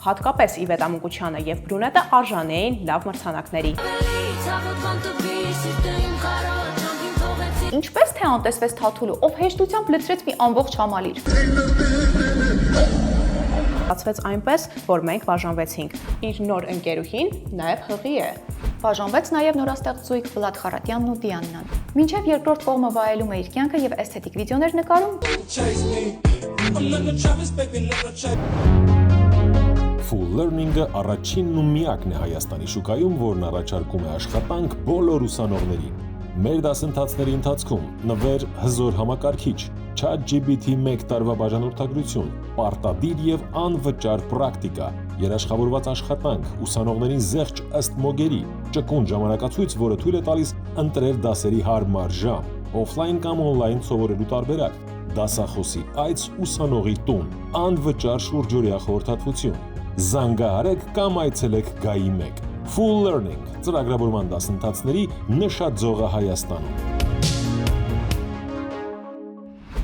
Հատկապես Իվետ Ամուկուչյանը եւ Բրունետը արժանի էին լավ մրցանակների։ Ինչպես թե անտեսվեց Թաթուլը, ով հեշտությամբ լցրեց մի ամբողջ համալիր։ Ստացվեց այնպես, որ մենք բաժանվեցինք։ Իր նոր ընկերուհին նաև հղի է։ Բաժանվեց նաև նորաստեղծույթ Վլադ Խարատյանն ու Դիաննան։ Մինչև երկրորդ կողմը վայելում է իր կյանքը եւ էսթետիկ վիդեոներ նկարում։ Full Learning-ը առաջինն ու միակն է Հայաստանի շուկայում, որն առաջարկում է աշխատանք բոլոր ուսանողներին։ Մեր դասընթացների ընթացքում նվեր հզոր համակարգիչ, ChatGPT 1 տարվա բաժանորդագրություն, պարտադիր եւ անվճար պրակտիկա, երաշխավորված աշխատանք, ուսանողներին զեղչ ըստ մոգերի, ճկուն ժամանակացույց, որը թույլ է տալիս ընտրել դասերի հարմար ժամ, օֆլայն կամ օնլայն սովորելու տարբերակ, դասախոսի այց ուսանողի տուն, անվճար շուրջօրյա խորհրդատվություն։ Զանգահարեք կամ այցելեք Գայի 1։ Full Learning ծրագրավորման դասընթացների նշաձողը Հայաստանում։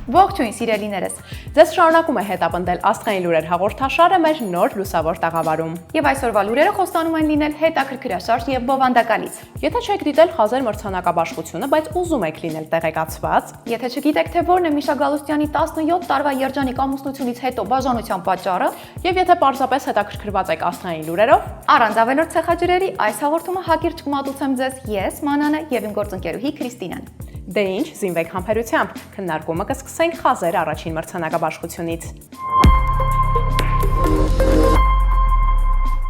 Ողջույն սիրելիներս։ Ձեզ շարունակում է հետապնդել Աստղային լուրեր հաղորդաշարը մեր նոր լուսավոր տաղավարում։ Եվ այսօրվա լուրերը խոստանում են լինել հետաքրքրաշարժ եւ բովանդակալից։ Եթե չեք դիտել Խազեր մրցանակաբաշխությունը, բայց ուզում եք լինել տեղեկացված, Եթե չգիտեք, թե որն է Միշա Գալուստյանի 17 տարվա երջանիկ ամուսնությունից հետո բաժանության պատճառը, եւ եթե պարզապես հետաքրքրված եք Աստղային լուրերով, առանց ավելորդ ցեխաջրերի այս հաղորդումը հակիրճ կմատուցեմ ձեզ ես, Մանանը եւ իմ գործընկերուհի Քրիստինան։ դե ինչ, զինվեք համբերությամբ, քննարկումը կսկսենք Խազեր առաջին մրցանակաբաշխությունից։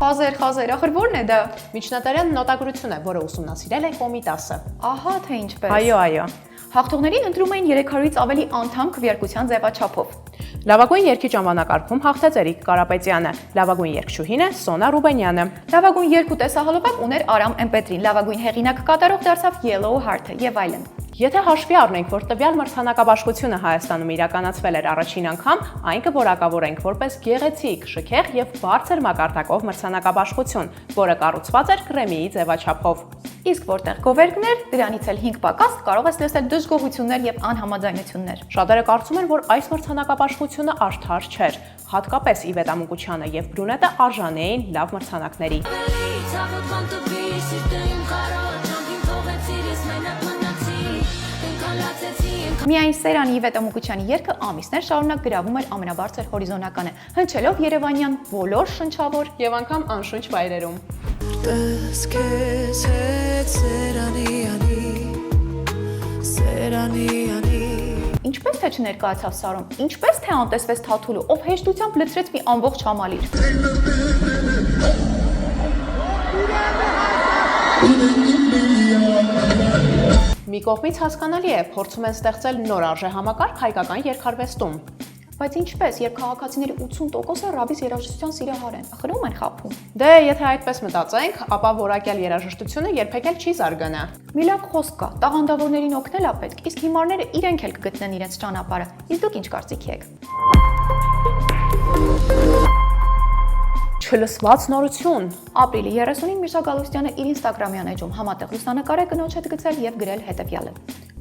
Խազեր, ախր ո՞րն է դա։ Միջնադարյան նոտագրություն է, որը ուսումնասիրել է Կոմիտասը։ Ահա թե ինչպես։ Այո։ Հաղթողներին ընտրում էին 300-ից ավելի անդամ քվեարկության ձևաչափով։ Լավագույն երգիչ անվանակարգում հաղթեց Էրիկ Կարապետյանը, լավագույն երգչուհին է Սոնա Ռուբենյանը։ Լավագույն երկու տեսահոլովակ ուներ Արամ Էմպետրին, լավագույն հեղինակ կատարող դարձավ Yellow Heart-ը եւ այլն։ Եթե հաշվի առնենք, որ տվյալ մրցանակաբաշխությունը Հայաստանում իրականացվել էր առաջին անգամ, այն կորակավորենք որպես գեղեցիկ, շքեղ եւ բարձր մակարդակով մրցանակաբաշխություն, որը կառուցված էր կրեմիի ձևաչափով։ Իսկ որտեղ գովերգներ, դրանից էլ 5 պակաս կարող ես լսել դժգոհություններ եւ անհամաձայնություններ։ Շատերը կարծում են, որ այս մրցանակաբաշխությունը արդար չէր, հատկապես Իվետ Ամուկուչյանը եւ Բրունետը արժանի էին լավ մրցանակների։ Միայն Սերանի Իվետ Ամուկուչյանի երգը ամիսներ շարունակ գրավում էր ամենաբարձր հորիզոնականը, հնչելով երևանյան բոլոր շնչավոր Եվ անգամ անշունչ վայրերում։ Ինչպես թե չներկայացավ Սարոն, ինչպես թե անտեսվեց Թաթուլը, ով հեշտությամբ լցրեց մի ամբողջ համալիր։ Մի կողմից հասկանալի է, փորձում են ստեղծել նոր արժեհամակարգ հայկական երգարվեստում։ Բայց ինչպես, երբ քաղաքացիների 80%-ը ռաբիս երաժշտության սիրահար են, ախրում են խաբում։ Դե, եթե այդպես մտածենք, ապա որակյալ երաժշտությունը երբեք էլ չի զարգանա։ Մի լավ խոսք կա, տաղանդավորներին օգնել է պետք, իսկ հիմարները իրենք էլ կգտնեն իրենց ճանապարհը։ Իսկ դուք ինչ կարծիքի եք։ Չլսված նորություն։ Ապրիլի 30-ին Միշա Գալուստյանը իր Instagram-յան էջում համատեղ լուսանկար է կնոջ հետ գցել եւ գրել հետեւյալը.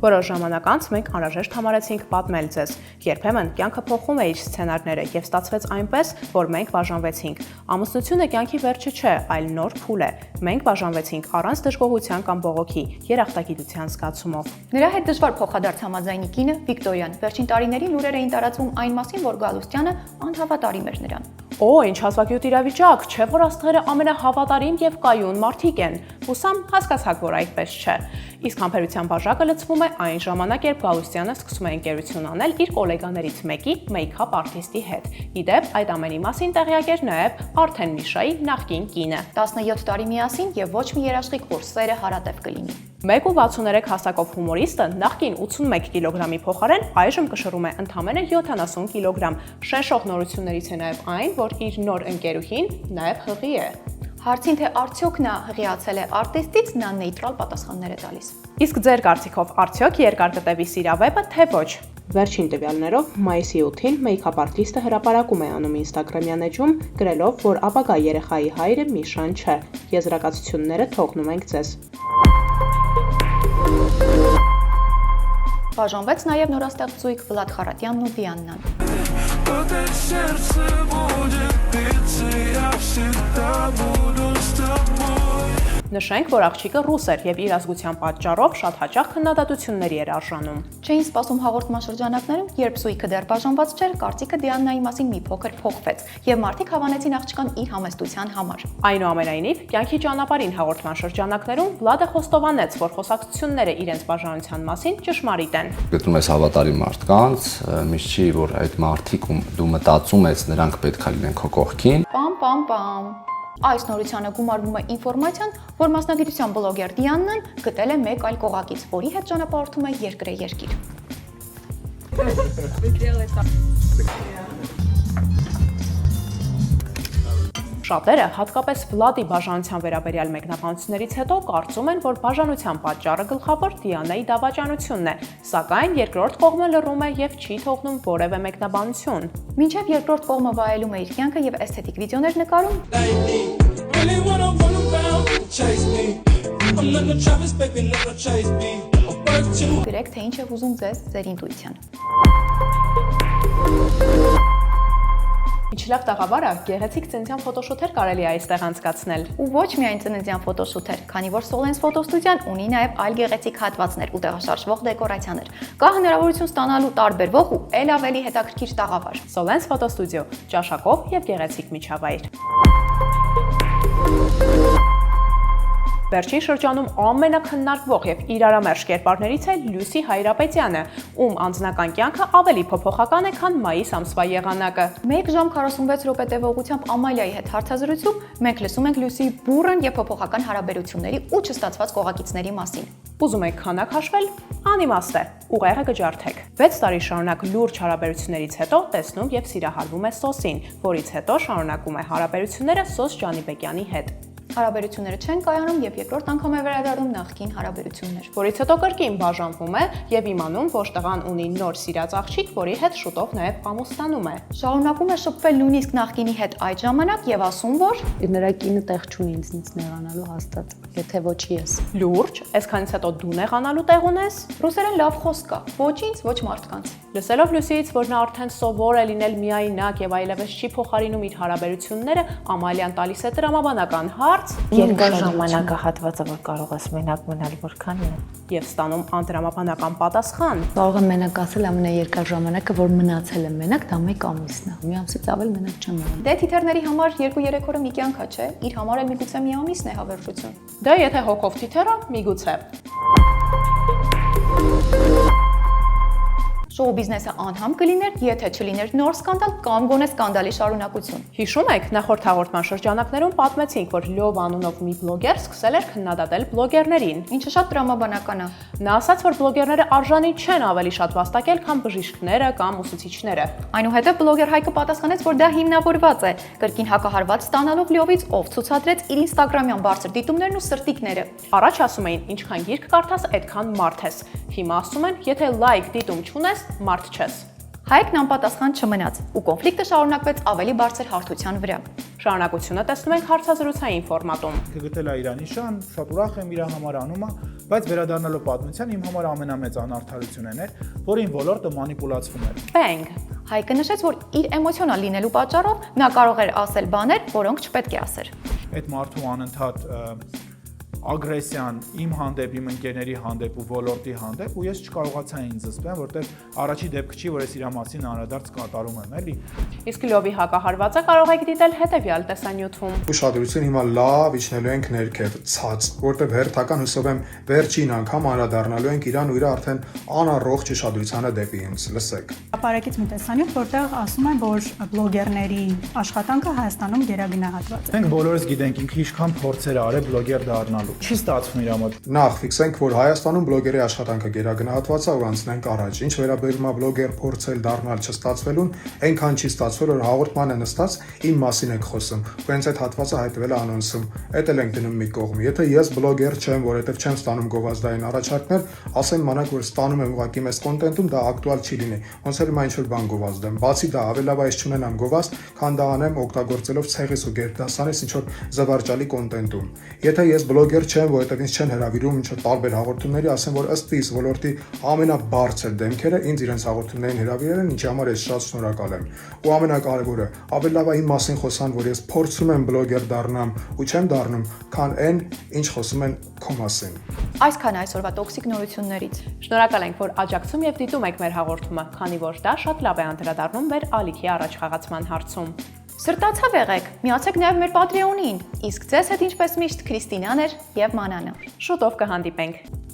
Որոշ ժամանակ անց մենք անհրաժեշտ համարեցինք պատմել ձեզ։ Երբեմն կյանքը փոխում է իր սցենարները եւ ստացվեց այնպես, որ մենք բաժանվեցինք։ Ամուսնությունը կյանքի վերջը չէ, այլ նոր փուլ է։ Մենք բաժանվեցինք առանց դժգոհության կամ բողոքի, երախտագիտության զգացումով։ Նրա հետ դժվար փոխադարձ համաձայնի կինը Վիկտորիան վերջին տարիներին լուրեր էին տարածվում այն մասին, որ Գալուստյանը անհավատարիմ էր նրան։ Օ, ինչ հազվագյուտ իրավիճակ, չէ՞ որ աստղերը ամենահավատարիմ եւ կայուն մարդիկ են։ Հուսամ հասկացաք, որ այդպես չէ։ Իսկ համբերության բաժակը լցվում է այն ժամանակ, երբ Գալուստյանը սկսում է ընկերություն անել իր գոլեգաներից մեկի մեյքափ արտիստի հետ։ Իդեպ, այդ ամենի մասին տեղյակ էր նաեւ Արթեն Միշայի նախկին կինը։ 17 տարի միասին եւ ոչ մի երաշխիք, որ սերը հարատև կլինի։ 1.63 հասակով հումորիստը նախկին 81 կիլոգրամի փոխարեն այժմ կշռում է ընդամենը 70 կիլոգրամ։ Շնշող նորություններից է նաև այն, որ իր նոր ընկերուհին նաև հղի է։ Հարցին թե արդյոք նա հղիացել է արտիստից, նա նեյտրալ պատասխաններ է տալիս։ Իսկ ձեր կարծիքով արդյոք երկար կտևի սիրավեպը, թե ոչ։ Վերջին տվյալներով մայիսի 8-ին մեյքափ արտիստը հրապարակում է անում Instagram-յան էջում, գրելով, որ ապագա երեխայի հայրը Միշան չէ։ Եզրակացությունները թողնում ենք ձեզ։ Բաժանվեց նաև նորաստեղծույթ Վլադ Խարատյանն ու Դիաննան։ Նշենք, որ աղջիկը ռուս էր եւ իր ազգության պատճառով շատ հաճախ քննադատությունների էր արժանում։ Չէին սպասում հաղորդման շրջանակներում, երբ զույգը դեռ բաժանված չէր, կարծիքը Դիաննայի մասին մի փոքր փոխվեց եւ մարդիկ հավանեցին աղջկան իր համեստության համար։ Այնուամենայնիվ, կյանքի ճանապարհին հաղորդման շրջանակներում Վլադը խոստովանեց, որ խոսակցությունները իրենց բաժանության մասին ճշմարիտ են։ Գտնում ես հավատարիմ մարդկանց, միշտ չի որ այդ մարդիկ ում դու մտածում ես նրանք պետք է լինեն քո կողքին։ Պամ։ Այս նորությանը գումարվում է ինֆորմացիան, որ մասնագիտության բլոգեր Դիաննան գտել է մեկ այլ կողակից, որի հետ ճանապարհորդում է երկրեերկիր։ Շատերը, հատկապես Վլադի բաժանության վերաբերյալ մեկնաբանություններից հետո կարծում են, որ բաժանության պատճառը գլխավոր Դիանայի դավաճանությունն է, սակայն երկրորդ կողմը լռում է եւ չի թողնում որևէ մեկնաբանություն։ Մինչև երկրորդ կողմը վայելում է իր կյանքը եւ էսթետիկ վիդեոներ նկարում, գրեք, թե ինչ է ուզում ձեր ինտուիցիան։ Իջլավ տաղավարը գեղեցիկ ծննդյան ֆոտոշութեր կարելի է այստեղ անցկացնել։ Ու ոչ միայն ծննդյան ֆոտոշութեր, քանի որ Solens ֆոտոստուդիան ունի նաև այլ գեղեցիկ հատվածներ ու տեղաշարժվող դեկորացիաներ։ Կա հնարավորություն ստանալու տարբերվող ու ել ավելի հետաքրքիր տաղավար։ Solens ֆոտոստուդիո, ճաշակով եւ գեղեցիկ միջավայր։ Վերջին շրջանում ամենաքննարկվող եւ իրարամերժ կերպարներից է Լյուսի Հայրապետյանը, ում անձնական կյանքը ավելի փոփոխական է, քան մայիս ամսվա եղանակը։ 1 ժամ 46 րոպե տևողությամբ Ամալիայի հետ հարցազրույցում մենք լսում ենք Լյուսիի բուրըն եւ փոփոխական հարաբերությունների ու չստացված կողակիցների մասին։ Ուզում եք քանակ հաշվել, անիմաստ է, ուղեղը կջարդեք։ 6 տարի շարունակ լուրջ հարաբերություններից հետո տեսնում եւ սիրահարվում է Սոսին, որից հետո շարունակում է հարաբերությունները Սոս Ջանիբեկյանի հետ։ Հարաբերությունները չեն կայանում եւ երկրորդ անգամ է վերադառնում նախկին հարաբերություններ, որից հետո կրկին բաժանվում է եւ իմանում, որ տղան ունի նոր սիրած աղջիկ, որի հետ շուտով նաեւ ամուսնանում է։ Շարունակում է շփվել նույնիսկ նախկինի հետ այդ ժամանակ եւ ասում, որ նրա կինը տեղ չունի ինձնից նեղանալու հաստատ, եթե ոչ ես։ Լուրջ, այսքանից հետո դու նեղանալու տեղ ունես։ ռուսերեն լավ խոսք կա, ոչ ինձ, ոչ մարդկանց։ Լսելով Լյուսիից, որ նա արդեն սովոր է լինել միայնակ եւ այլևս չի փոխարինում իր հարաբերությունները, Ամալիան տալիս է տրամաբանական հարց Երկար ժամանակահատվածը, որ կարող ես մենակ մնալ, որքանն է։ եւ ստանում անդրամաբանական պատասխան։ Կարող եմ մենակ ասել ամենաերկար ժամանակը, որ մնացել եմ մենակ, դա 1 ամիսն է։ Մի ամսից ավել մենակ չեմ մնում։ Դե թիթեռների համար 2-3 օրը մի կյանք է, չէ՞։ Իր համար էլ միգուցե մի ամիսն է հավերժություն։ Դե եթե հոգով թիթեռը, միգուցե։ Շոու բիզնեսը անհամ կլիներ, եթե չլիներ նոր սկանդալ կամ գոնե սկանդալի շարունակություն։ Հիշում եք, նախորդ հաղորդման շրջանակներում պատմեցինք, որ Լյով անունով մի բլոգեր սկսել էր քննադատել բլոգերներին։ Ինչը շատ տրամաբանական է։ Նա ասաց, որ բլոգերները արժանի չեն ավելի շատ վաստակել, քան բժիշկները կամ ուսուցիչները։ Այնուհետև բլոգեր Հայկը պատասխանեց, որ դա հիմնավորված է կրկին հակահարված ստանալով Լյովից, ով ցուցադրեց իր ինստագրամյան բարձր դիտումներն ու սրտիկները։ Առաջ ասում էին, ինչքան գիրք կարդաս, այդքան մարդ ես։ Հիմա ասում են, եթե լայք դիտում չունես, մարդ չես։ Հայկն անպատասխան չմնաց ու կոնֆլիկտը շարունակվեց ավելի բարձր հարթության վրա։ Շարունակությունը տեսնում ենք հարցազրույցային ֆորմատում։ Գտել է իր նիշան, շատ ուրախ եմ իր համար անում, բայց վերադառնալով պատմության իմ համար ամենամեծ անարդարությունն էր, որին ոլորտը մանիպուլացվում էր։ Bang։ Հայկը նշեց, որ իր էմոցիոնալ լինելու պատճառով նա կարող էր ասել բաներ, որոնք չպետք է ասեր։ Այդ մարդու անընդհատ ագրեսիան իմ հանդեպ, իմ ընկերների հանդեպ ու ոլորտի հանդեպ ու ես չկարողացա ինձ զսպեմ, որտեղ առաջի դեպքը չի, որ ես իր մասին անդրադարձ կատարում եմ, էլի։ Իսկ Լյովի հակահարվածը կարող եք դիտել հետևյալ տեսանյութում։ Ուշադրություն հիմա լավ իջնելու ենք ներքև, ցած, որտեղ հերթական հուսով եմ վերջին անգամ անդրադառնալու ենք իրան ու իր արդեն անառողջ ուշադրությանը դեպի ինձ, լսեք։ Ապարակից մի տեսանյութ, որտեղ ասում են, որ բլոգերների աշխատանքը Հայաստանում գերագնահատված է։ Մենք բոլորս գիտենք ինքը ինչքան փորձեր արել բլոգեր դառնալու։ Չի ստացվում իր մոտ։ Նախ ֆիքսենք, որ Հայաստանում բլոգերի աշխատանքը գերագնահատված է ու անցնենք առաջ։ Ինչ վերաբերում է բլոգեր փորձել դառնալ չստացվելուն, այնքան չի ստացվել, որ հաղորդմանը նստած իմ մասին եք խոսում։ Ու հենց այդ հատվածը հայտնվել է անոնսում։ Էդ էլ ենք դնում մի կողմ։ Եթե ես բլոգեր չեմ, որովհետև չեմ ստանում գովազդային առաջարկներ, ասեմ մանակ, որ ստանում եմ ուղղակի մեծ կոնտենտում, դա ակտուալ չի լինի։ Ոնց էլ մա ինչ-որ բան գովազդեմ։ Բացի դա, ավելի լավ է ես չունենամ գովազդ, քան դա անեմ օգտագործելով ցեղիս ու գերդասանիս ինչ-որ զվարճալի կոնտենտում։ Եթե ես բլոգեր բլոգեր չեմ, որովհետև ինձ չեն հրավիրում ինչ-որ տարբեր հաղորդումների, ասեմ, որ ըստ իս ոլորտի ամենաբարձր դեմքերը ինձ իրենց հաղորդումներին հրավիրել են, ինչի համար ես շատ շնորհակալ եմ։ Ու ամենակարևորը, ավելի լավ է իմ մասին խոսան, որ ես փորձում եմ բլոգեր դառնամ ու չեմ դառնում, քան այն, ինչ խոսում են քո մասին։ Այսքան այսօրվա տոքսիկ նորություններից։ Շնորհակալ ենք, որ աջակցում եւ դիտում եք մեր հաղորդումը, քանի որ դա շատ լավ է անդրադառնում մեր ալիքի առաջխաղացման հարցում։ Սրտացավ եղեք, միացեք նաև մեր Patreon-ին, իսկ ձեզ հետ ինչպես միշտ Քրիստինան էր եւ Մանանը։ Շուտով կհանդիպենք։